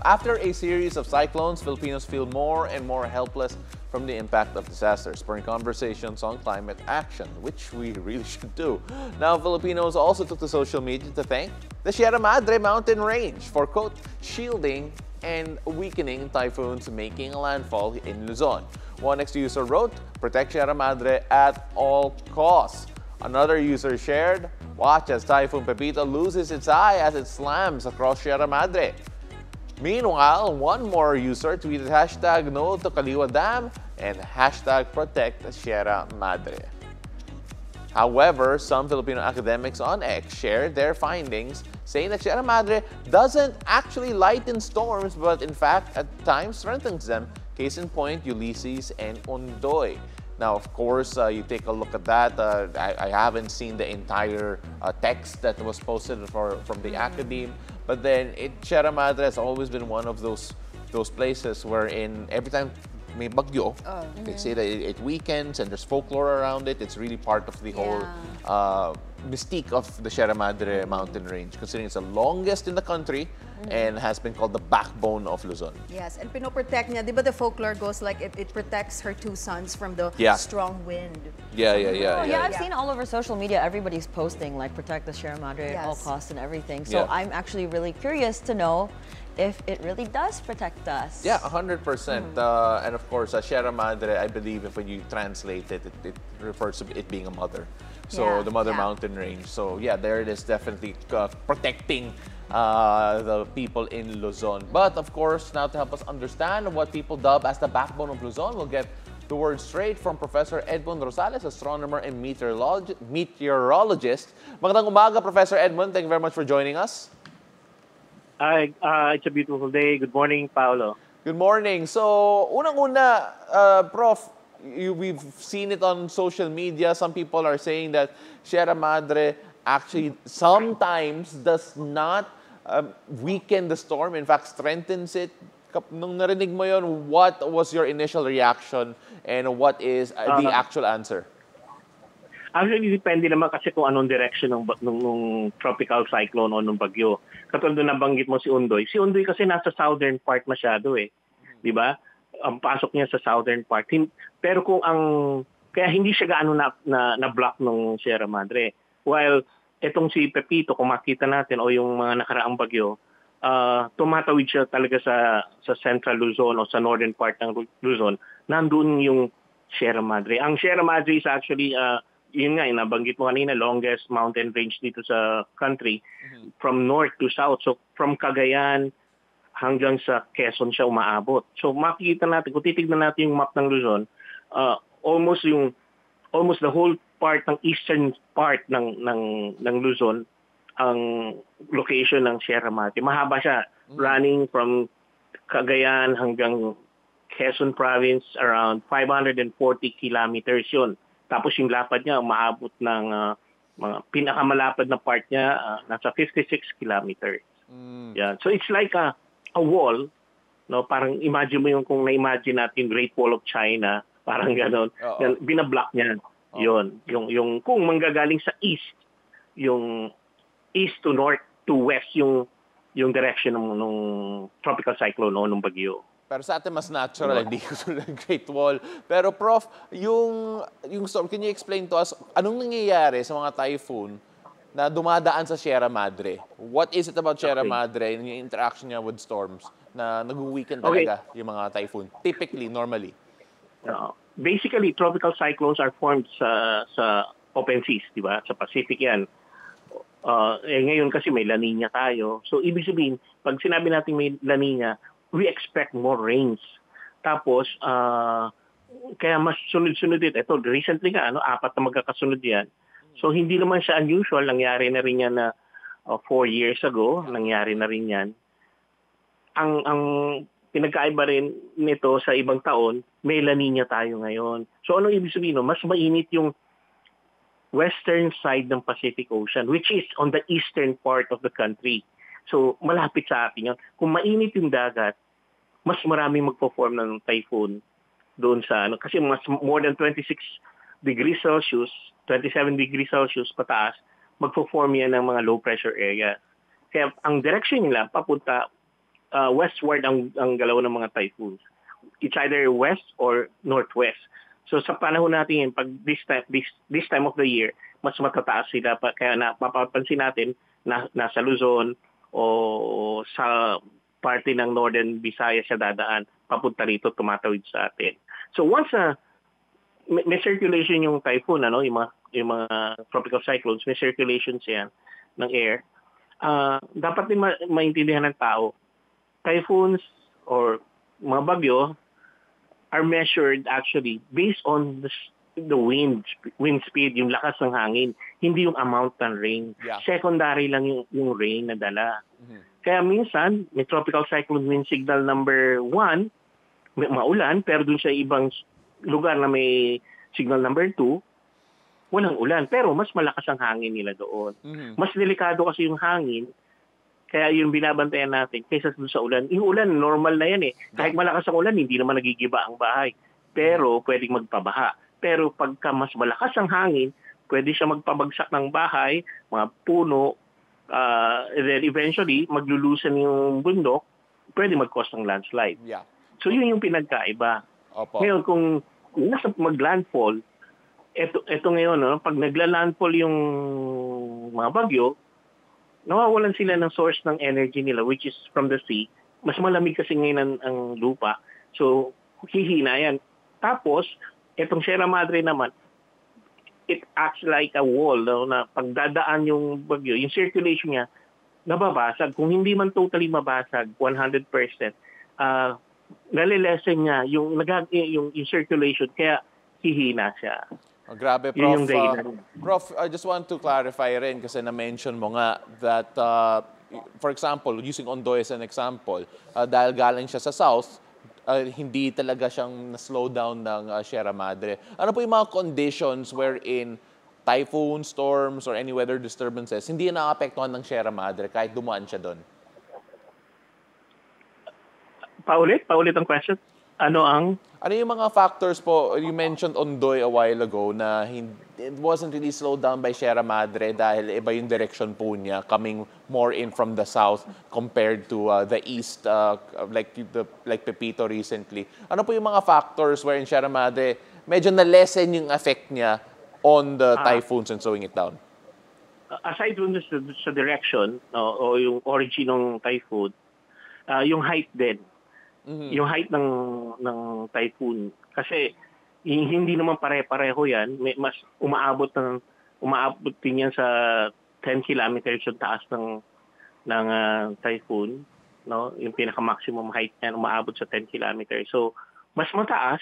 After a series of cyclones, Filipinos feel more and more helpless from the impact of disasters, spurring conversations on climate action, which we really should do. Now, Filipinos also took to social media to thank the Sierra Madre mountain range for, quote, shielding and weakening typhoons making landfall in Luzon. One next user wrote, protect Sierra Madre at all costs. Another user shared, watch as Typhoon Pepito loses its eye as it slams across Sierra Madre. Meanwhile, one more user tweeted hashtag no to Kaliwa Dam and hashtag protect Sierra Madre. However, some Filipino academics on X shared their findings, saying that Sierra Madre doesn't actually lighten storms, but in fact, at times strengthens them. Case in point, Ulysses and Ondoy. Now, of course, you take a look at that. I haven't seen the entire text that was posted from the academe, but then Sierra Madre has always been one of those places wherein every time may bagyo, they say that it weakens and there's folklore around it. It's really part of the whole mystique of the Sierra Madre mountain range, considering it's the longest in the country and has been called the backbone of Luzon. Yes, and pinoprotect niya. Di ba the folklore goes like it protects her two sons from the strong wind. Yeah, I've seen all over social media, everybody's posting like protect the Sierra Madre at all costs and everything. So I'm actually really curious to know if it really does protect us. Yeah, 100%. And of course, Sierra Madre, I believe if when you translate it, it refers to it being a mother. So the mother mountain range. So yeah, there it is, definitely protecting the people in Luzon. But of course, now to help us understand what people dub as the backbone of Luzon, we'll get the word straight from Professor Edmund Rosales, astronomer and meteorologist. Magandang umaga, Professor Edmund. Thank you very much for joining us. It's a beautiful day. Good morning, Paolo. Good morning. So, unang-una, Prof, we've seen it on social media. Some people are saying that Sierra Madre actually sometimes does not weaken the storm. In fact, strengthens it. Nung narinig mo yun, what was your initial reaction and what is the actual answer? Actually, depende naman kasi kung anong direction ng tropical cyclone o ng bagyo. Katulad na nabanggit mo si Ondoy. Si Ondoy kasi nasa southern part masyado eh. Di ba? Ang pasok niya sa southern part. Pero kaya hindi siya gaano na-block ng Sierra Madre. While etong si Pepito, kung makita natin, o yung mga nakaraang bagyo, tumatawid siya talaga sa central Luzon o sa northern part ng Luzon. Nandun yung Sierra Madre. Ang Sierra Madre is actually yun nga, nabanggit mo kanina, longest mountain range dito sa country, from north to south. So, from Cagayan hanggang sa Quezon siya umaabot. So, makikita natin, kung titignan natin yung map ng Luzon, almost the whole part ng eastern part ng Luzon, ang location ng Sierra Madre. Mahaba siya, running from Cagayan hanggang Quezon Province, around 540 kilometers yun. Tapos yung lapad niya, umaabot ng mga pinakamalapad na part niya, nasa 56 kilometers. Yan. So it's like a wall, no? Parang imagine mo yung kung na-imagine natin Great Wall of China, parang gano'n. Binablock niya. Yun. Yung kung manggagaling sa east, yung east to north to west, yung direction ng tropical cyclone o ng bagyo. Pero sa atin mas natural, hindi ko ng Great Wall. Pero Prof, yung storm, can you explain to us, anong nangyayari sa mga typhoon na dumadaan sa Sierra Madre? What is it about Sierra Madre and yung interaction niya with storms na nag-weaken talaga yung mga typhoon? Typically, normally. Basically, tropical cyclones are formed sa open seas, di ba? Sa Pacific yan. Ngayon kasi may La Nina tayo. So, ibig sabihin, pag sinabi natin may La Nina, we expect more rains. Tapos, kaya mas sunod-sunod ito. Ito, recently nga, 4 na magkakasunod yan. So, hindi naman siya unusual. Nangyari na rin yan na 4 years ago. Nangyari na rin yan. Ang pinagkaiba rin nito sa ibang taon, may La Nina tayo ngayon. So, ano ibig sabihin? Mas mainit yung western side ng Pacific Ocean, which is on the eastern part of the country. So, malapit sa atin yun. Kung mainit yung dagat, mas maraming magpo-form ng typhoon doon sa kasi mas more than 26 degrees Celsius, 27 degrees Celsius pataas, magpo-form yan ng mga low pressure area. Kaya ang direction nila papunta westward ang galaw ng mga typhoons. It's either west or northwest. So sa panahon natin pag this time of the year, mas matataas sila kaya mapapansin natin na nasa Luzon o sa parte ng Northern Visayas siya dadaan, papunta rito, tumatawid sa atin. So once may circulation yung typhoon, yung mga tropical cyclones, may circulation siya ng air, dapat din maintindihan ng tao, typhoons or mga bagyo are measured actually based on the wind speed, yung lakas ng hangin, hindi yung amount ng rain. Yeah. Secondary lang yung rain na dala. Kaya minsan, may tropical cyclone wind signal number 1, maulan, pero dun sa ibang lugar na may signal number 2, walang ulan. Pero mas malakas ang hangin nila doon. Mas delikado kasi yung hangin, kaya yung binabantayan natin kaysa sa ulan. Yung ulan, normal na yan eh. Kahit malakas ang ulan, hindi naman nagigiba ang bahay. Pero pwedeng magpabaha. Pero pagka mas malakas ang hangin, pwede siya magpabagsak ng bahay, mga puno, and then eventually, maglulusan yung bundok, pwede mag-cause ng landslide. Yeah. So yun yung pinagkaiba. Opo. Ngayon, kung nasa mag-landfall, eto ngayon, pag nagla-landfall yung mga bagyo, nawawalan sila ng source ng energy nila, which is from the sea. Mas malamig kasi ngayon ang lupa. So, hihina yan. Tapos, itong Sierra Madre naman, it acts like a wall, na pagdadaan yung bagyo, yung circulation niya, nababasag. Kung hindi man totally mabasag, 100%, nalilesen niya yung circulation, kaya hihina siya. Oh, grabe, Prof. Prof, I just want to clarify rin kasi na-mention mo nga that, for example, using Ondoy as an example, dahil galing siya sa south, hindi talaga siyang na-slow down ng Sierra Madre. Ano po yung mga conditions wherein typhoon, storms, or any weather disturbances, hindi na-apektuhan ng Sierra Madre kahit dumaan siya doon? Paulit ang question. Ano yung mga factors po, you mentioned Ondoy a while ago na it wasn't really slowed down by Sierra Madre dahil iba yung direction po niya, coming more in from the south compared to the east, like Pepito recently. Ano po yung mga factors wherein Sierra Madre medyo na-lessen yung effect niya on the typhoons and slowing it down? Aside from sa direction o yung origin ng typhoon, yung height din. Yung height ng typhoon. Kasi hindi naman pare-pareho yan. Mas umaabot din yan sa 10 kilometers yung taas ng typhoon. No? Yung pinaka-maximum height niyan umaabot sa 10 kilometers. So, mas mataas.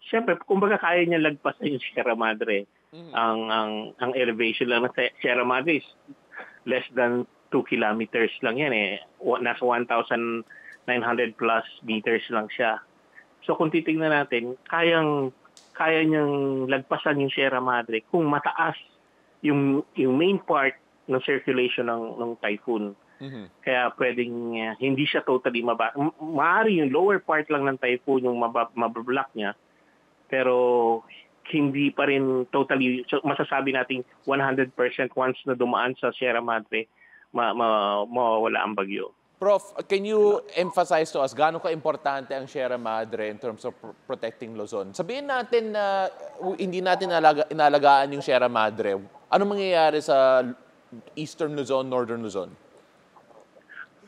Siyempre, kumbaga kaya niya lagpasan yung Sierra Madre. Ang elevation lang ng Sierra Madre is less than 2 kilometers lang yan eh. Nasa 1,900 plus meters lang siya. So kung titingnan natin, kaya niyang lagpasan yung Sierra Madre kung mataas yung main part ng circulation ng typhoon. Kaya pwedeng hindi siya totally maaari yung lower part lang ng typhoon yung mabablock niya, pero hindi pa rin totally, so masasabi natin 100% once na dumaan sa Sierra Madre, mawawala ang bagyo. Prof, can you emphasize to us gaano ka-importante ang Sierra Madre in terms of protecting Luzon? Sabihin natin na hindi natin inalagaan yung Sierra Madre. Ano mangyayari sa Eastern Luzon, Northern Luzon?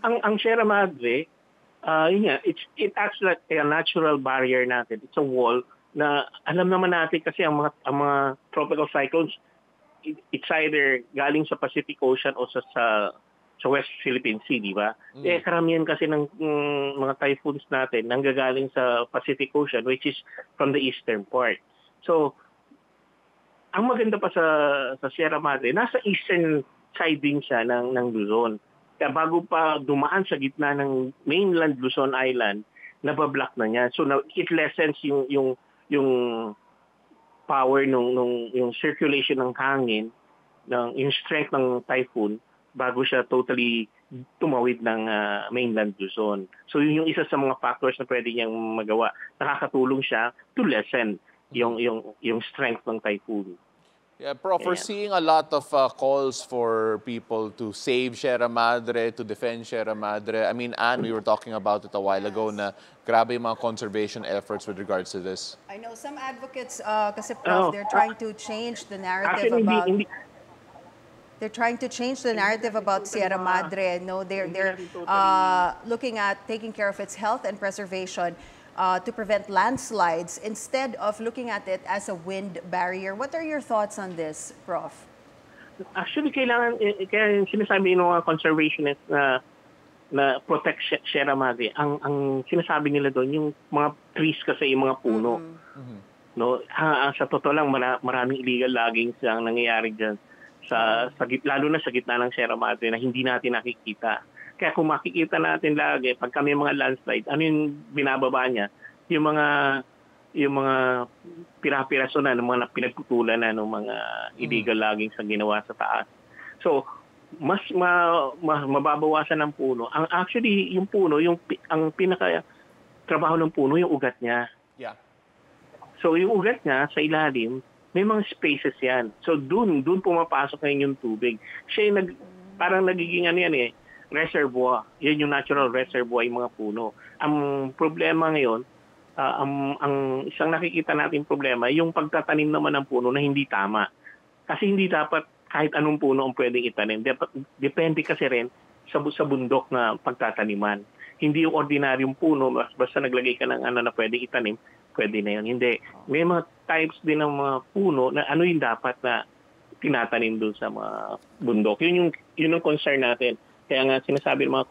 Ang Sierra Madre, it acts like a natural barrier natin. It's a wall na alam naman natin kasi ang mga tropical cyclones, it's either galing sa Pacific Ocean o sa West Philippine Sea, di ba? Karamihan kasi ng mga typhoons natin nanggagaling sa Pacific Ocean, which is from the eastern part. So, ang maganda pa sa Sierra Madre, nasa eastern side din siya ng Luzon. Kaya bago pa dumaan sa gitna ng mainland Luzon Island, nabablock na niya. So, it lessens yung power yung circulation ng hangin, yung strength ng typhoon, bago siya totally tumawid ng mainland Luzon. So yun yung isa sa mga factors na pwede niyang magawa. Nakakatulong siya to lessen yung strength ng typhoon. Yeah, Prof, we're seeing a lot of calls for people to save Sierra Madre, to defend Sierra Madre. I mean, Anne, we were talking about it a while ago na grabe yung mga conservation efforts with regards to this. I know some advocates, kasi Prof, they're trying to change the narrative about... They're trying to change the narrative about Sierra Madre. No, they're looking at taking care of its health and preservation to prevent landslides instead of looking at it as a wind barrier. What are your thoughts on this, Prof? Actually, kaya sinasabi ng mga conservationists na protect Sierra Madre, ang sinasabi nila doon, yung mga trees kasi, yung mga puno. No, sa totoo lang, maraming illegal logging ang nangyayari dyan. Lalo na sa gitna ng Sierra Madre na hindi natin nakikita. Kaya kung makikita natin lagi, pag kami mga landslide, ano yung binababa niya? Yung mga pirapiraso na, ng mga pinagputulan na ng mga illegal logging sa ginawa sa taas. So, mas mababawasan ng puno. Actually, yung puno, ang pinaka trabaho ng puno, yung ugat niya. Yeah. So, yung ugat niya sa ilalim, may mga spaces yan. So, dun pumapasok ngayon yung tubig. Siya yung parang nagiging reservoir. Yan yung natural reservoir yung mga puno. Ang problema ngayon, ang isang nakikita natin problema, yung pagtatanim naman ng puno na hindi tama. Kasi hindi dapat kahit anong puno ang pwedeng itanim. Depende kasi rin sa bundok na pagtataniman. Hindi yung ordinaryong puno, basta naglagay ka ng na pwedeng itanim, pwede na yun. Hindi. May mga types din ng mga puno na ano yung dapat na tinatanim doon sa mga bundok. Yun yung concern natin. Kaya nga sinasabi ng mga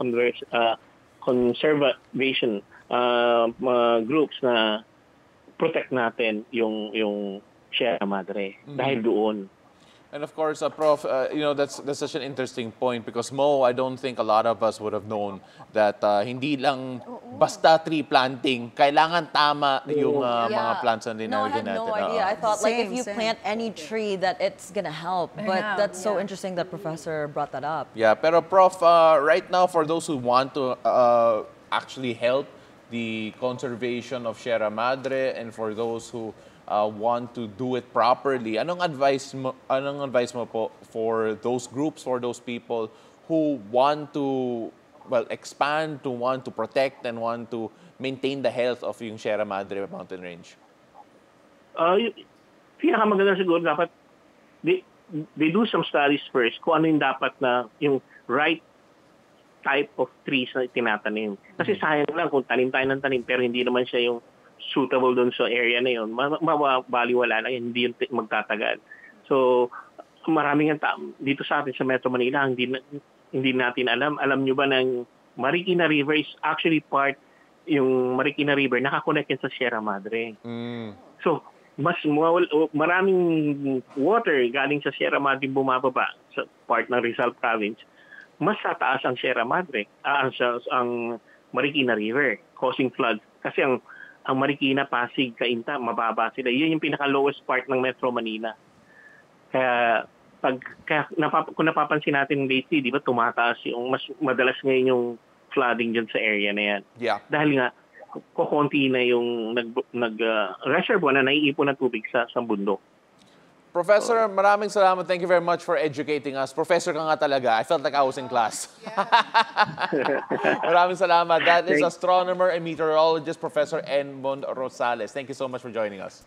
conservation groups na protect natin yung Sierra Madre dahil doon. And of course, Prof, that's such an interesting point because Mo, I don't think a lot of us would have known that hindi lang basta tree planting, kailangan tama yung mga plants na dinalagyan natin. No, I had no idea. I thought like if you plant any tree that it's gonna help. But that's so interesting that Professor brought that up. Yeah, pero Prof, right now for those who want to actually help the conservation of Sierra Madre and for those who want to do it properly, anong advice mo po for those groups, for those people who want to expand, to want to protect and want to maintain the health of yung Sierra Madre mountain range? Pinakamaganda siguro dapat they do some studies first kung ano yung dapat na yung right type of trees na tinatanim. Kasi sayang lang kung tanim tayo ng tanim pero hindi naman siya yung suitable doon sa area na yun, mabaliwala lang yun, hindi yun magtatagal. So, maraming dito sa atin sa Metro Manila, hindi natin alam. Alam nyo ba ng Marikina River is actually yung Marikina River, nakakonect yan sa Sierra Madre. So, maraming water galing sa Sierra Madre bumababa sa part ng Rizal Province. Mas tataas ang Sierra Madre, ang Marikina River, causing floods. Kasi ang Marikina, Pasig, Cainta, mababa sila. Yun yung pinaka-lowest part ng Metro Manila. Kaya kung napapansin natin lately, di ba, tumataas yung, mas madalas ngayon yung flooding dyan sa area na yan. Yeah. Dahil nga, kukunti na yung reservoir na naiipon na tubig sa bundok. Professor, maraming salamat. Thank you very much for educating us. Professor ka nga talaga. I felt like I was in class. Maraming salamat. That is astronomer and meteorologist, Professor Edmond Rosales. Thank you so much for joining us.